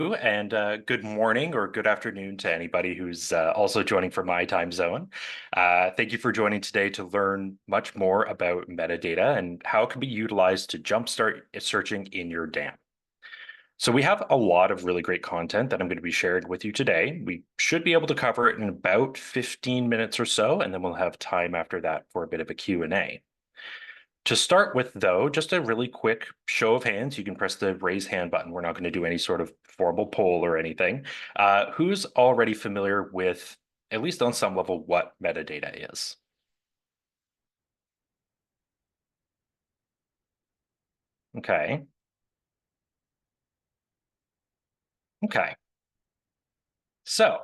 And good morning or good afternoon to anybody who's also joining from my time zone. Thank you for joining today to learn much more about metadata and how it can be utilized to jumpstart searching in your DAM. So we have a lot of really great content that I'm going to be sharing with you today. We should be able to cover it in about 15 minutes or so, and then we'll have time after that for a bit of a Q&A. To start with, though, just a really quick show of hands. You can press the raise hand button. We're not going to do any sort of formal poll or anything. Who's already familiar with, at least on some level, what metadata is? Okay. Okay. So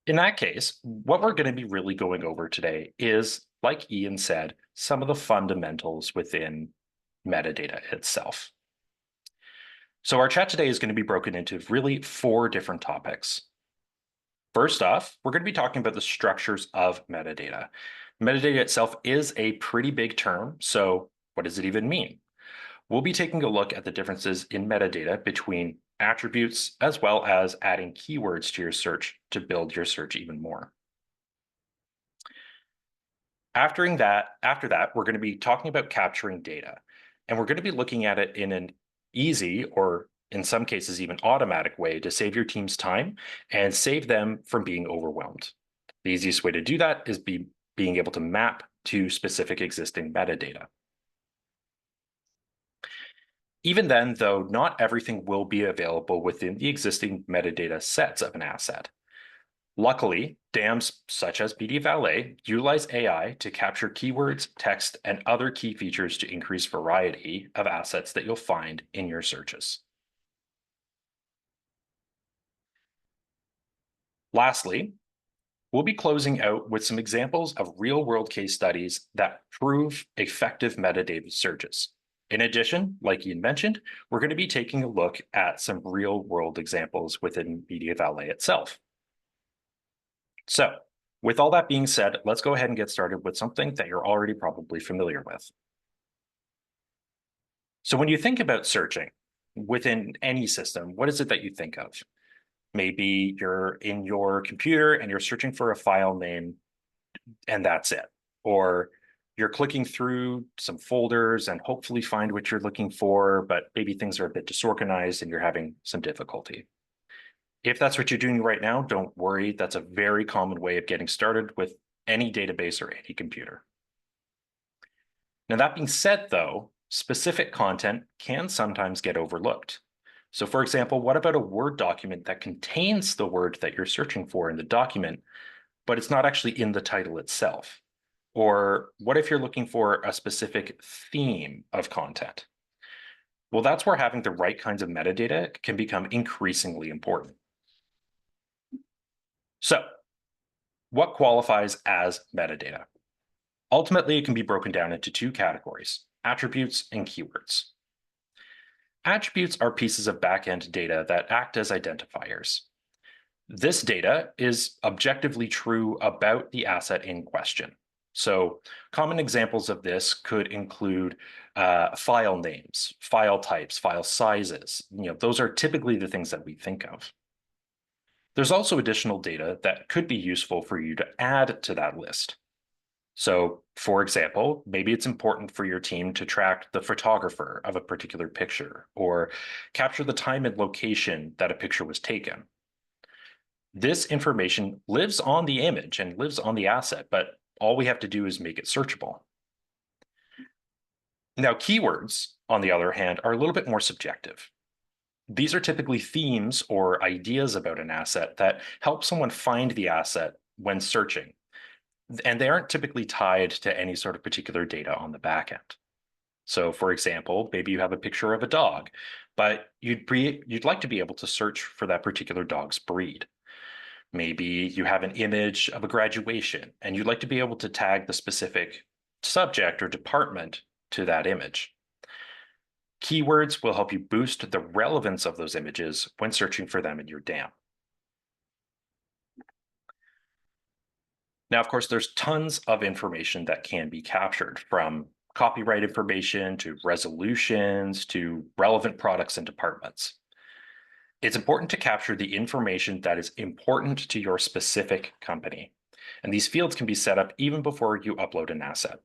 in that case, what we're going to be really going over today is, like Ian said, some of the fundamentals within metadata itself. So our chat today is going to be broken into really 4 different topics. First off, we're going to be talking about the structures of metadata. Metadata itself is a pretty big term, so what does it even mean? We'll be taking a look at the differences in metadata between attributes as well as adding keywords to your search to build your search even more. After that, we're going to be talking about capturing data, and we're going to be looking at it in an easy, or in some cases even automatic way, to save your team's time and save them from being overwhelmed. The easiest way to do that is being able to map to specific existing metadata. Even then, though, not everything will be available within the existing metadata sets of an asset. Luckily, DAMs such as Media Valet utilize AI to capture keywords, text, and other key features to increase variety of assets that you'll find in your searches. Lastly, we'll be closing out with some examples of real-world case studies that prove effective metadata searches. In addition, like Ian mentioned, we're going to be taking a look at some real-world examples within Media Valet itself. So, with all that being said, let's go ahead and get started with something that you're already probably familiar with. So when you think about searching within any system, what is it that you think of? Maybe you're in your computer and you're searching for a file name and that's it. Or you're clicking through some folders and hopefully find what you're looking for, but maybe things are a bit disorganized and you're having some difficulty. If that's what you're doing right now, don't worry. That's a very common way of getting started with any database or any computer. Now, that being said, though, specific content can sometimes get overlooked. So for example, what about a Word document that contains the word that you're searching for in the document, but it's not actually in the title itself? Or what if you're looking for a specific theme of content? Well, that's where having the right kinds of metadata can become increasingly important. So what qualifies as metadata? Ultimately, it can be broken down into 2 categories: attributes and keywords. Attributes are pieces of backend data that act as identifiers. This data is objectively true about the asset in question. So common examples of this could include file names, file types, file sizes. Those are typically the things that we think of. There's also additional data that could be useful for you to add to that list. So, for example, maybe it's important for your team to track the photographer of a particular picture or capture the time and location that a picture was taken. This information lives on the image and lives on the asset, but all we have to do is make it searchable. Now, keywords, on the other hand, are a little bit more subjective. These are typically themes or ideas about an asset that help someone find the asset when searching. And they aren't typically tied to any sort of particular data on the back end. So for example, maybe you have a picture of a dog, but you'd like to be able to search for that particular dog's breed. Maybe you have an image of a graduation and you'd like to be able to tag the specific subject or department to that image. Keywords will help you boost the relevance of those images when searching for them in your DAM. Now, of course, there's tons of information that can be captured, from copyright information to resolutions to relevant products and departments. It's important to capture the information that is important to your specific company. And these fields can be set up even before you upload an asset.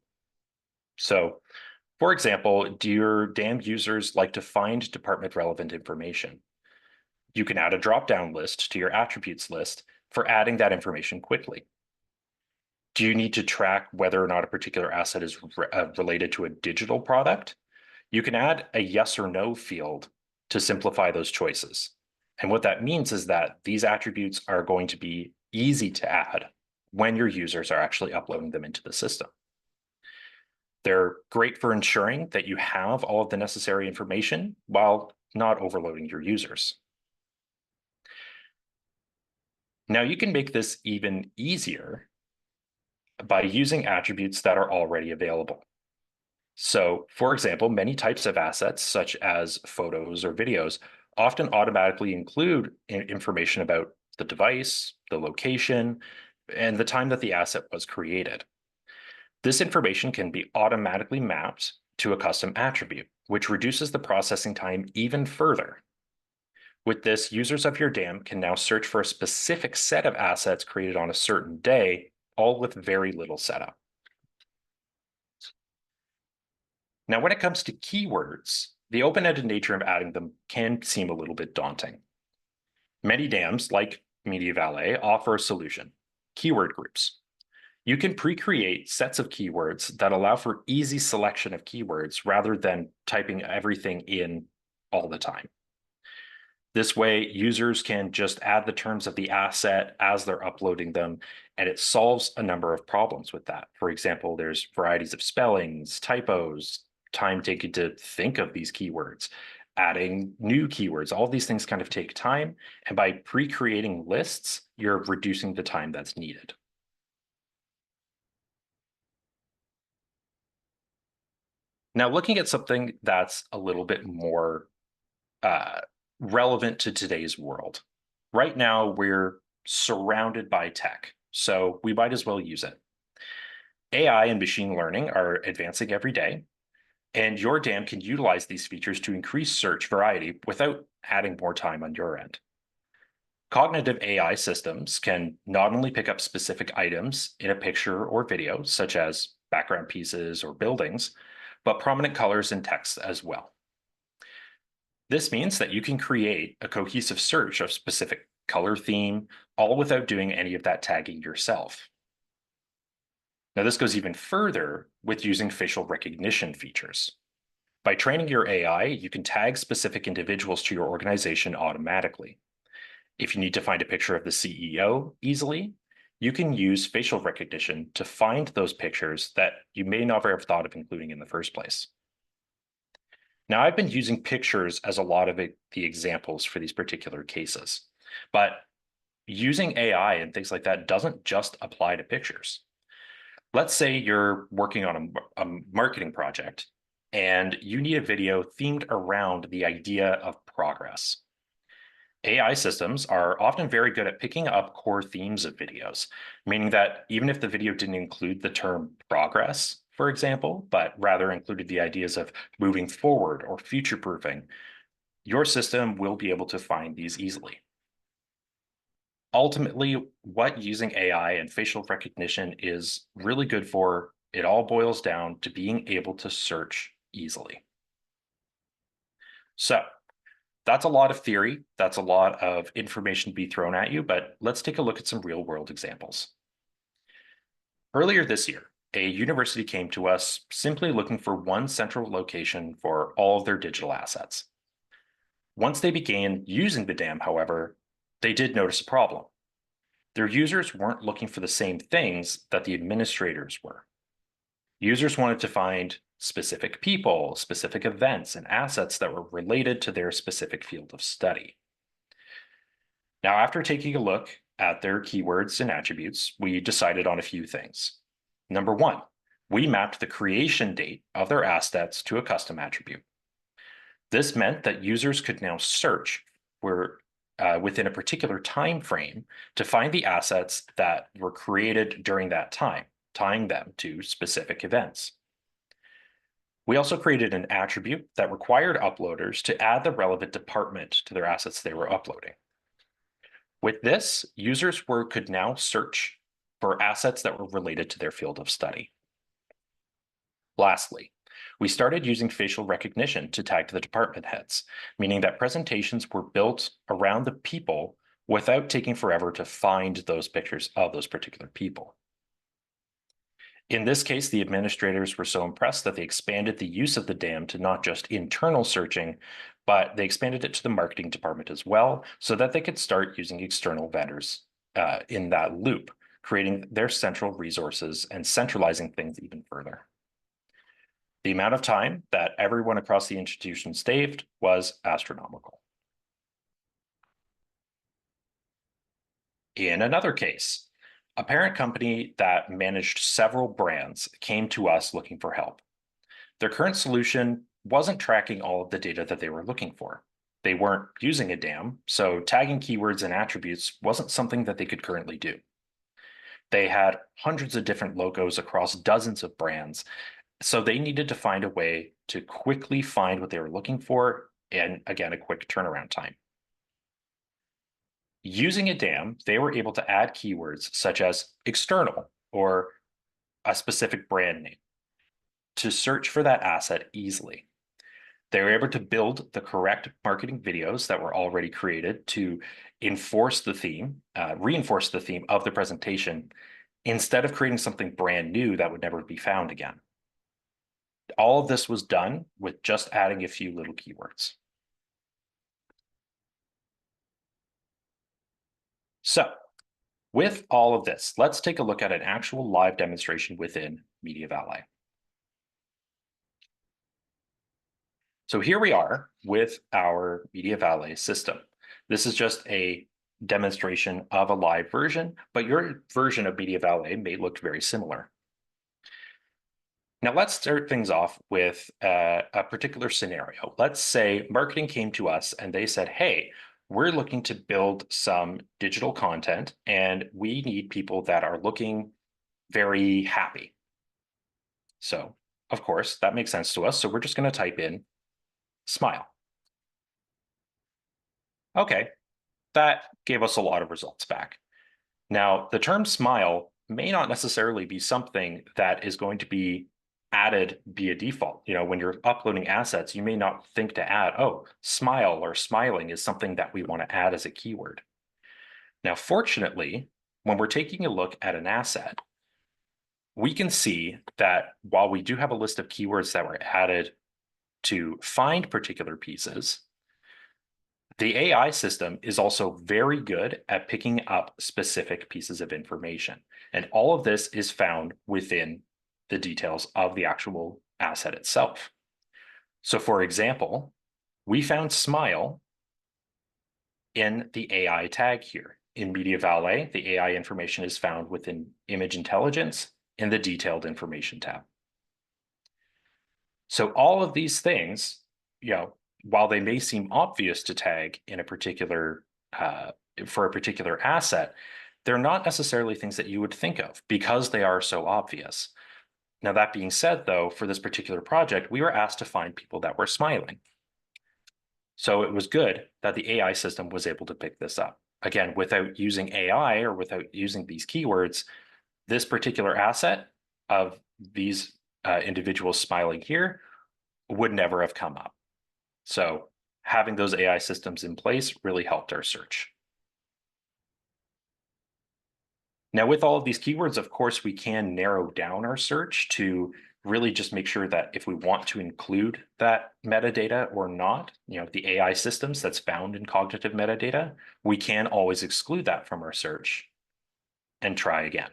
So, for example, do your DAM users like to find department relevant information? You can add a drop-down list to your attributes list for adding that information quickly. Do you need to track whether or not a particular asset is related to a digital product? You can add a yes or no field to simplify those choices. And what that means is that these attributes are going to be easy to add when your users are actually uploading them into the system. They're great for ensuring that you have all of the necessary information while not overloading your users. Now you can make this even easier by using attributes that are already available. So, for example, many types of assets, such as photos or videos, often automatically include information about the device, the location, and the time that the asset was created. This information can be automatically mapped to a custom attribute, which reduces the processing time even further. With this, users of your DAM can now search for a specific set of assets created on a certain day, all with very little setup. Now, when it comes to keywords, the open-ended nature of adding them can seem a little bit daunting. Many DAMs, like Media Valet, offer a solution: keyword groups. You can pre-create sets of keywords that allow for easy selection of keywords rather than typing everything in all the time. This way, users can just add the terms of the asset as they're uploading them, and it solves a number of problems with that. For example, there's varieties of spellings, typos, time taken to think of these keywords, adding new keywords. All these things kind of take time, and by pre-creating lists, you're reducing the time that's needed. Now, looking at something that's a little bit more uh, relevant to today's world. Right now, we're surrounded by tech, so we might as well use it. AI and machine learning are advancing every day, and your DAM can utilize these features to increase search variety without adding more time on your end. Cognitive AI systems can not only pick up specific items in a picture or video, such as background pieces or buildings, but prominent colors and text as well. This means that you can create a cohesive search of specific color theme, all without doing any of that tagging yourself. Now, this goes even further with using facial recognition features. By training your AI, you can tag specific individuals to your organization automatically. If you need to find a picture of the CEO easily, you can use facial recognition to find those pictures that you may never have thought of including in the first place. Now, I've been using pictures as a lot of the examples for these particular cases, but using AI and things like that doesn't just apply to pictures. Let's say you're working on a marketing project and you need a video themed around the idea of progress. AI systems are often very good at picking up core themes of videos, meaning that even if the video didn't include the term progress, for example, but rather included the ideas of moving forward or future proofing, your system will be able to find these easily. Ultimately, what using AI and facial recognition is really good for, it all boils down to being able to search easily. So, that's a lot of theory. That's a lot of information to be thrown at you, but let's take a look at some real world examples. Earlier this year, a university came to us simply looking for one central location for all of their digital assets. Once they began using the DAM, however, they did notice a problem. Their users weren't looking for the same things that the administrators were. Users wanted to find specific people, specific events, and assets that were related to their specific field of study. Now, after taking a look at their keywords and attributes, we decided on a few things. Number one, we mapped the creation date of their assets to a custom attribute. This meant that users could now search within a particular time frame to find the assets that were created during that time, tying them to specific events. We also created an attribute that required uploaders to add the relevant department to their assets they were uploading. With this, users could now search for assets that were related to their field of study. Lastly, we started using facial recognition to tag the department heads, meaning that presentations were built around the people without taking forever to find those pictures of those particular people. In this case, the administrators were so impressed that they expanded the use of the DAM to not just internal searching, but they expanded it to the marketing department as well, so that they could start using external vendors in that loop, creating their central resources and centralizing things even further. The amount of time that everyone across the institution saved was astronomical. In another case, a parent company that managed several brands came to us looking for help. Their current solution wasn't tracking all of the data that they were looking for. They weren't using a DAM, so tagging keywords and attributes wasn't something that they could currently do. They had hundreds of different logos across dozens of brands, so they needed to find a way to quickly find what they were looking for, and again, a quick turnaround time. Using a DAM, they were able to add keywords such as external or a specific brand name to search for that asset easily. They were able to build the correct marketing videos that were already created to reinforce the theme of the presentation, instead of creating something brand new that would never be found again. All of this was done with just adding a few little keywords. So with all of this, let's take a look at an actual live demonstration within Media Valet. So here we are with our Media Valet system. This is just a demonstration of a live version, but your version of Media Valet may look very similar. Now let's start things off with a particular scenario. Let's say marketing came to us and they said, hey, we're looking to build some digital content and we need people that are looking very happy. So of course, that makes sense to us. So we're just going to type in smile. Okay, that gave us a lot of results back. Now, the term smile may not necessarily be something that is going to be added via default. When you're uploading assets, you may not think to add, oh, smile or smiling is something that we want to add as a keyword. Now, fortunately, when we're taking a look at an asset, we can see that while we do have a list of keywords that were added to find particular pieces, the AI system is also very good at picking up specific pieces of information. And all of this is found within the details of the actual asset itself. So for example, we found smile in the AI tag here. In Media Valet, the AI information is found within Image Intelligence in the Detailed Information tab. So all of these things, while they may seem obvious to tag in a particular for a particular asset, they're not necessarily things that you would think of because they are so obvious. Now, that being said, though, for this particular project, we were asked to find people that were smiling. So it was good that the AI system was able to pick this up. Again, without using AI or without using these keywords, this particular asset of these individuals smiling here would never have come up. So having those AI systems in place really helped our search. Now, with all of these keywords, of course, we can narrow down our search to really just make sure that if we want to include that metadata or not, the AI systems that's found in cognitive metadata, we can always exclude that from our search and try again.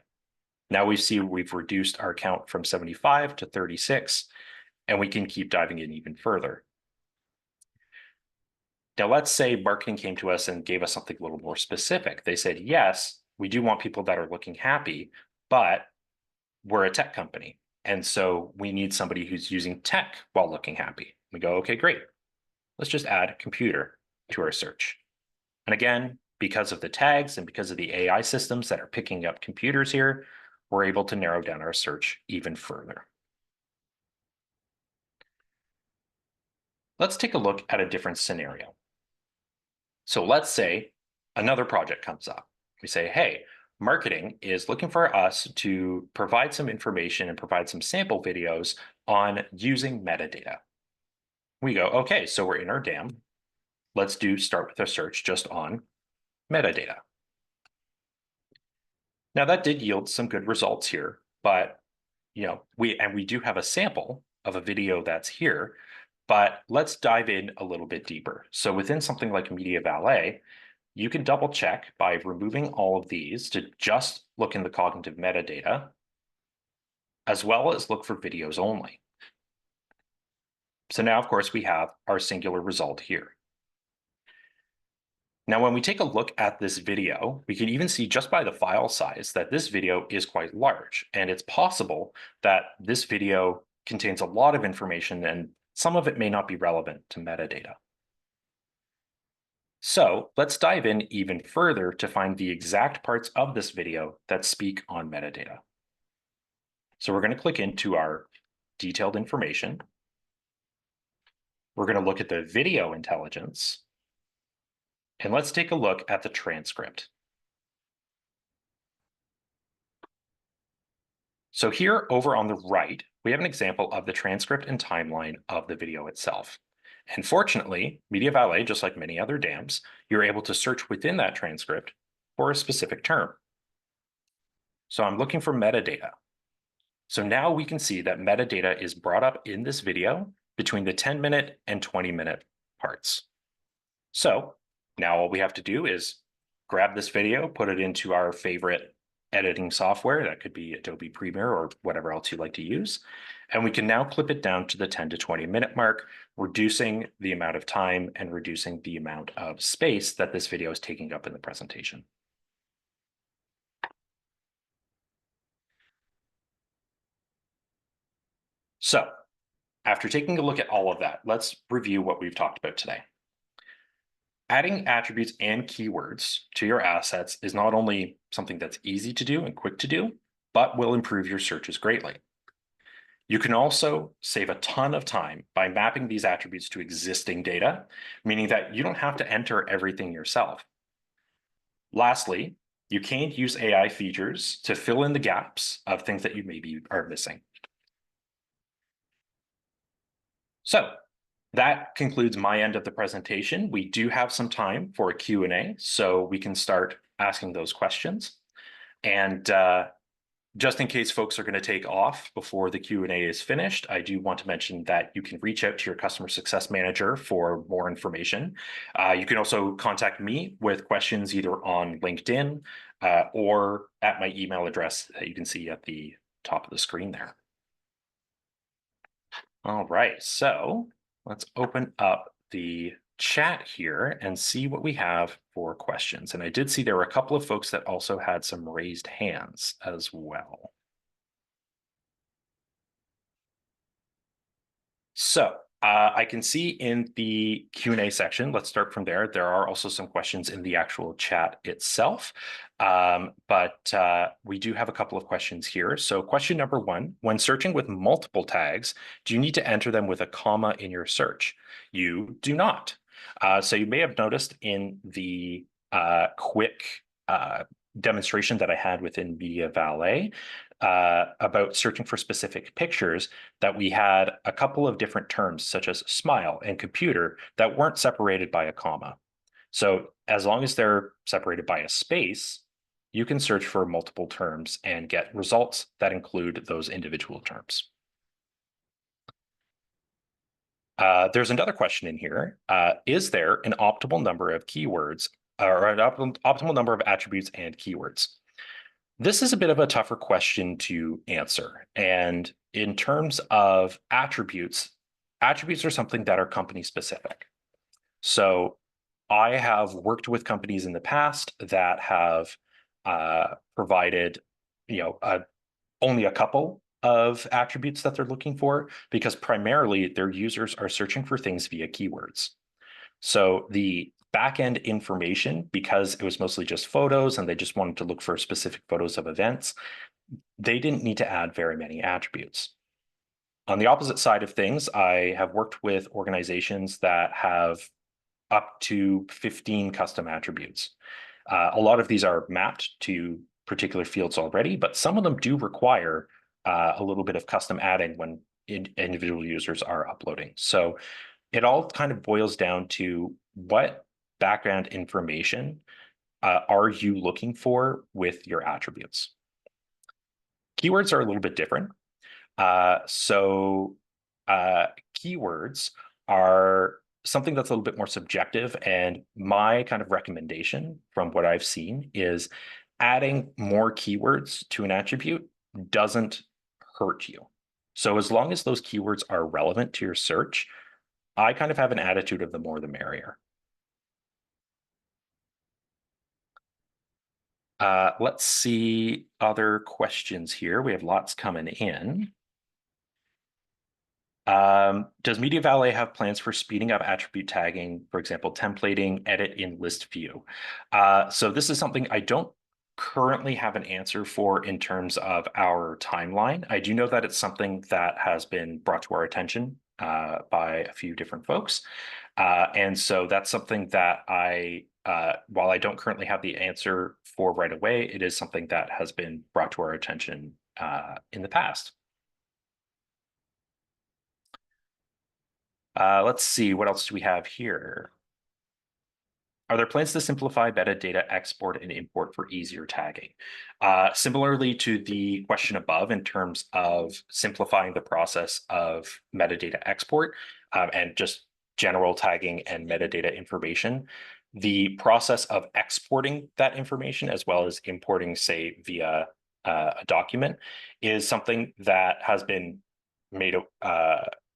Now we see we've reduced our count from 75 to 36, and we can keep diving in even further. Now, let's say marketing came to us and gave us something a little more specific. They said, yes, we do want people that are looking happy, but we're a tech company. And so we need somebody who's using tech while looking happy. We go, okay, great. Let's just add computer to our search. And again, because of the tags and because of the AI systems that are picking up computers here, we're able to narrow down our search even further. Let's take a look at a different scenario. So let's say another project comes up. We say, hey, marketing is looking for us to provide some information and provide some sample videos on using metadata. We go, okay, so we're in our DAM. Let's start with a search just on metadata. Now that did yield some good results here, but we do have a sample of a video that's here, but let's dive in a little bit deeper. So within something like Media Valet, you can double check by removing all of these to just look in the cognitive metadata, as well as look for videos only. So now, of course, we have our singular result here. Now, when we take a look at this video, we can even see just by the file size that this video is quite large. And it's possible that this video contains a lot of information and some of it may not be relevant to metadata. So let's dive in even further to find the exact parts of this video that speak on metadata. So we're going to click into our detailed information. We're going to look at the video intelligence. And let's take a look at the transcript. So here over on the right, we have an example of the transcript and timeline of the video itself. And fortunately, Media Valet, just like many other DAMs, you're able to search within that transcript for a specific term. So I'm looking for metadata. So now we can see that metadata is brought up in this video between the 10-minute and 20-minute parts. So now all we have to do is grab this video, put it into our favorite editing software. That could be Adobe Premiere or whatever else you like to use. And we can now clip it down to the 10 to 20-minute mark, reducing the amount of time and reducing the amount of space that this video is taking up in the presentation. So after taking a look at all of that, let's review what we've talked about today. Adding attributes and keywords to your assets is not only something that's easy to do and quick to do, but will improve your searches greatly. You can also save a ton of time by mapping these attributes to existing data, meaning that you don't have to enter everything yourself. Lastly, you can use AI features to fill in the gaps of things that you maybe are missing. So that concludes my end of the presentation. We do have some time for a Q&A, so we can start asking those questions. And just in case folks are going to take off before the Q&A is finished, I do want to mention that you can reach out to your customer success manager for more information. You can also contact me with questions either on LinkedIn or at my email address that you can see at the top of the screen there. All right, so let's open up the chat here and see what we have for questions. And I did see there were a couple of folks that also had some raised hands as well. So I can see in the Q&A section, let's start from there. There are also some questions in the actual chat itself, but we do have a couple of questions here. So question number one, when searching with multiple tags, do you need to enter them with a comma in your search? You do not. So you may have noticed in the quick demonstration that I had within Media Valet about searching for specific pictures, that we had a couple of different terms such as smile and computer that weren't separated by a comma. So as long as they're separated by a space, you can search for multiple terms and get results that include those individual terms. There's another question in here. Is there an optimal number of keywords or an optimal number of attributes and keywords? This is a bit of a tougher question to answer. And in terms of attributes, attributes are something that are company specific. So I have worked with companies in the past that have provided, only a couple of attributes that they're looking for, because primarily their users are searching for things via keywords. So the backend information, because it was mostly just photos and they just wanted to look for specific photos of events, they didn't need to add very many attributes. On the opposite side of things, I have worked with organizations that have up to 15 custom attributes. A lot of these are mapped to particular fields already, but some of them do require a little bit of custom adding when individual users are uploading. So it all kind of boils down to what background information are you looking for with your attributes? Keywords are a little bit different. So keywords are something that's a little bit more subjective. And my kind of recommendation from what I've seen is adding more keywords to an attribute doesn't hurt you. So as long as those keywords are relevant to your search, I kind of have an attitude of the more the merrier. Let's see other questions here. We have lots coming in. Does Media Valet have plans for speeding up attribute tagging, for example, templating, edit in list view? So this is something I don't currently have an answer for in terms of our timeline. I do know that it's something that has been brought to our attention by a few different folks. And so that's something that while I don't currently have the answer for right away, it is something that has been brought to our attention in the past. Let's see, what else do we have here? Are there plans to simplify metadata export and import for easier tagging? Similarly to the question above in terms of simplifying the process of metadata export and just general tagging and metadata information, the process of exporting that information as well as importing, say, via a document is something that has been made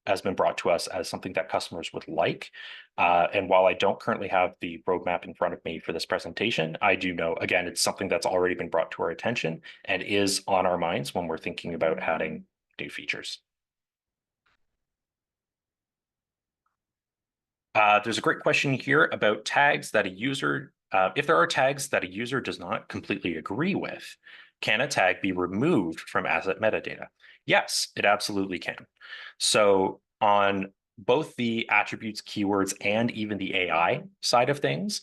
has been brought to us as something that customers would like. And while I don't currently have the roadmap in front of me for this presentation, I do know, again, it's something that's already been brought to our attention and is on our minds when we're thinking about adding new features. There's a great question here about tags that a user, if there are tags that a user does not completely agree with, can a tag be removed from asset metadata? Yes, it absolutely can. So on both the attributes, keywords, and even the AI side of things,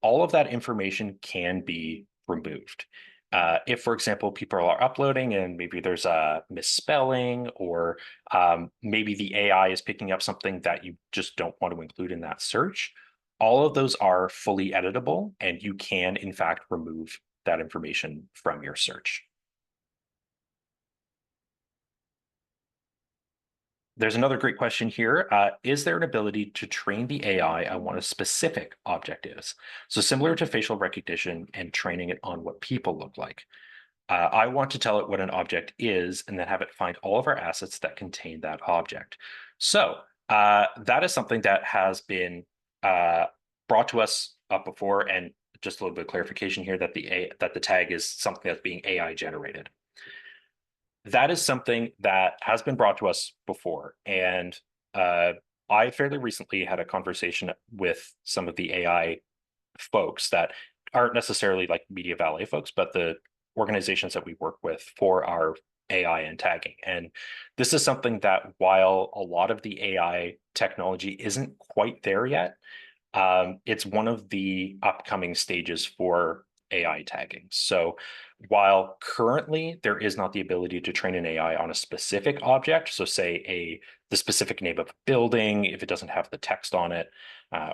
all of that information can be removed. If, for example, people are uploading and maybe there's a misspelling or maybe the AI is picking up something that you just don't want to include in that search, all of those are fully editable and you can, in fact, remove that information from your search. There's another great question here. Is there an ability to train the AI on what a specific object is? So similar to facial recognition and training it on what people look like. I want to tell it what an object is and then have it find all of our assets that contain that object. So that is something that has been brought to us up before, and just a little bit of clarification here that the tag is something that's being AI generated. That is something that has been brought to us before, and I fairly recently had a conversation with some of the AI folks that aren't necessarily like Media Valet folks, but the organizations that we work with for our AI and tagging. And this is something that while a lot of the AI technology isn't quite there yet, it's one of the upcoming stages for AI tagging. So while currently there is not the ability to train an AI on a specific object, so say the specific name of a building, if it doesn't have the text on it,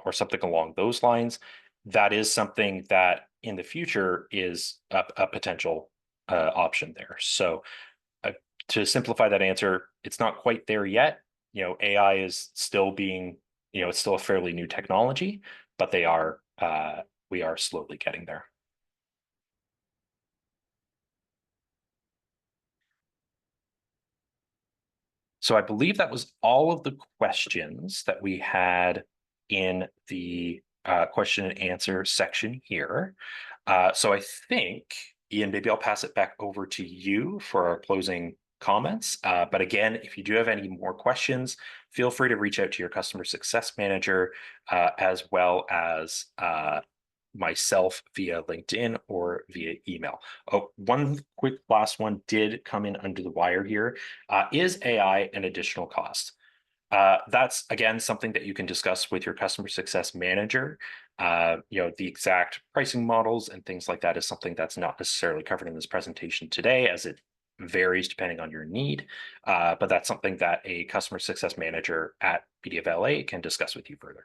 or something along those lines, that is something that in the future is a potential option there. So to simplify that answer, it's not quite there yet. AI is still being, it's still a fairly new technology, but we are slowly getting there. So I believe that was all of the questions that we had in the question and answer section here. So I think, Ian, maybe I'll pass it back over to you for our closing comments. But again, if you do have any more questions, feel free to reach out to your customer success manager as well as myself via LinkedIn or via email. Oh, one quick last one did come in under the wire here. Is AI an additional cost? That's again something that you can discuss with your customer success manager. The exact pricing models and things like that is something that's not necessarily covered in this presentation today, as it varies depending on your need. But that's something that a customer success manager at BDFLA can discuss with you further.